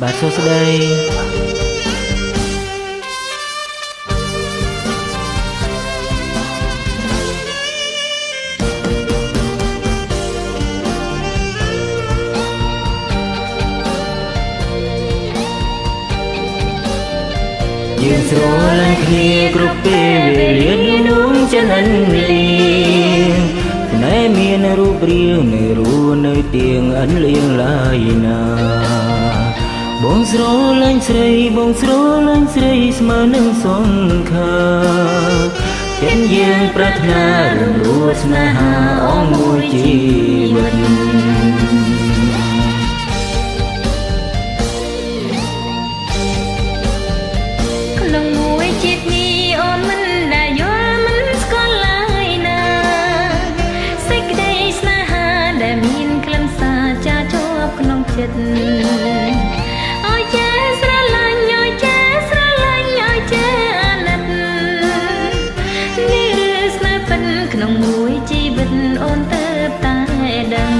បាទសួស្តីយើងស្រឡាញ់គ្នាគ្រប់ពេលវេលានោះចិនអិនលៀងណែមានរូបរាងនៅរស់នៅទៀងអិនលៀងឡើយណាបងស្រឡាញ់ស្រីបងស្រឡាញ់ស្រីស្មើនឹងសង្ខាចិត្តយើងប្រាថ្នារឿងរស់ស្នេហាអងមួយជីវិតក្នុងមួយជាតិនេះអូនមិនដែលយល់មិនស្គាល់ឡើយណាសេចក្តីស្នេហាដែលមានក្លិនសារចាជាប់ក្នុងចិត្តឲ្យចេះស្រឡាញ់ឲ្យចេះស្រឡាញ់ឲ្យចេះអាណិតនេះឬស្នេហ៍ពិតក្នុងមួយជីវិតអូនទៅតែដឹង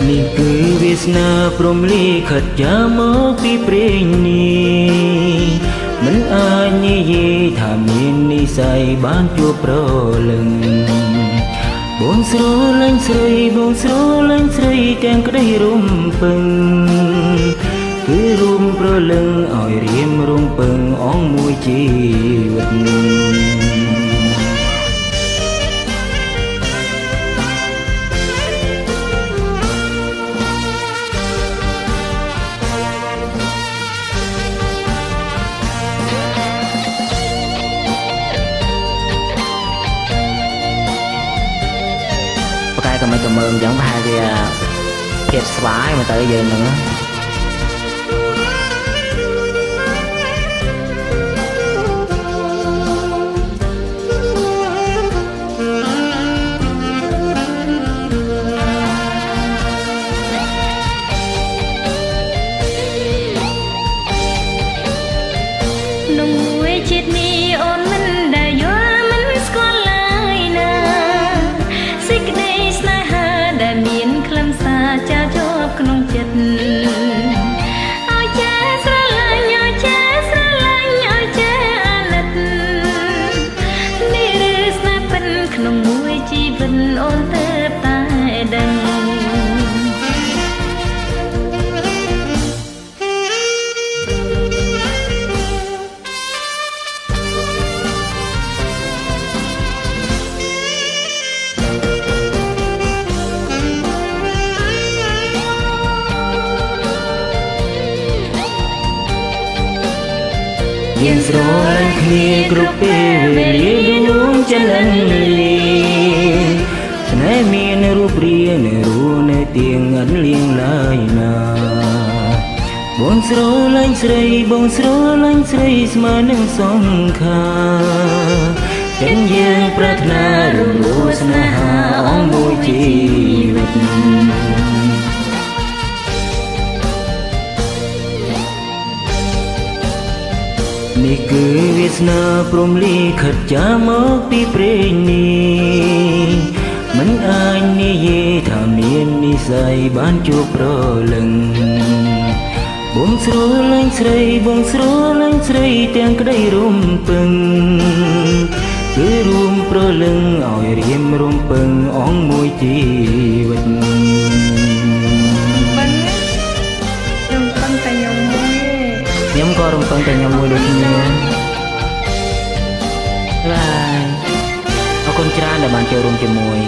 នេះគឺវាសនាព្រំលិខិតយ៉ាមកពីព្រេងនេះមិនអាចនិយាយថាមាននិស្ស័យបានជួបប្រលឹងបងស្រឡាញ់ស្រីបងស្រឡាញ់ស្រីទាំងក្តីរំពឹងគឺរួមប្រលឹងឲ្យរៀមរំពឹងអងមួយជីវិតក៏មិនក៏មើលអញ្ចឹងប្រហែលវាភាពស្វាយមកទៅយើងហ្នឹងក្នុងមួយជាតិនេះអូនមិនដែលយល់មិនស្គាល់ឡើយណាសេចក្តីស្នេហាដែលមានក្លិនសារចាជាប់ក្នុងចិត្តឲ្យចេះស្រឡាញ់ឲ្យចេះស្រឡាញ់ឲ្យចេះអាណិតនេះឬស្នេហ៍ពិតក្នុងមួយជីវិតអូនទៅតែដឹងយើងស្រឡាញ់គ្នាគ្រប់ពេលវេលាដូចចិនអិនលៀងស្នេហ៍មានរូបរាងនៅរស់នៅទៀងអិនលៀងឡើយណាបងស្រឡាញ់ស្រីបងស្រឡាញ់ស្រីស្មើនឹងសង្ខាចិត្តយើងប្រាថ្នារឿងរស់ស្នេហាអងមួយជីវិតនេះគឺវាសនាព្រំលិខិតចាមកពីព្រេងនេះមិនអាចនិយាយថាមាននិស្ស័យបានជួបប្រលឹងបងស្រឡាញ់ស្រីបងស្រឡាញ់ស្រីទាំងក្តីរំពឹងគឺរួមប្រលឹងឲ្យរៀមរំពឹងអងមួយជីវិតខ្ញុំក៏រំពឹងតែខ្ញុំមួយដូចគ្នាបាទអរគុណច្រើនដែលបានចូលរួមជាមួយ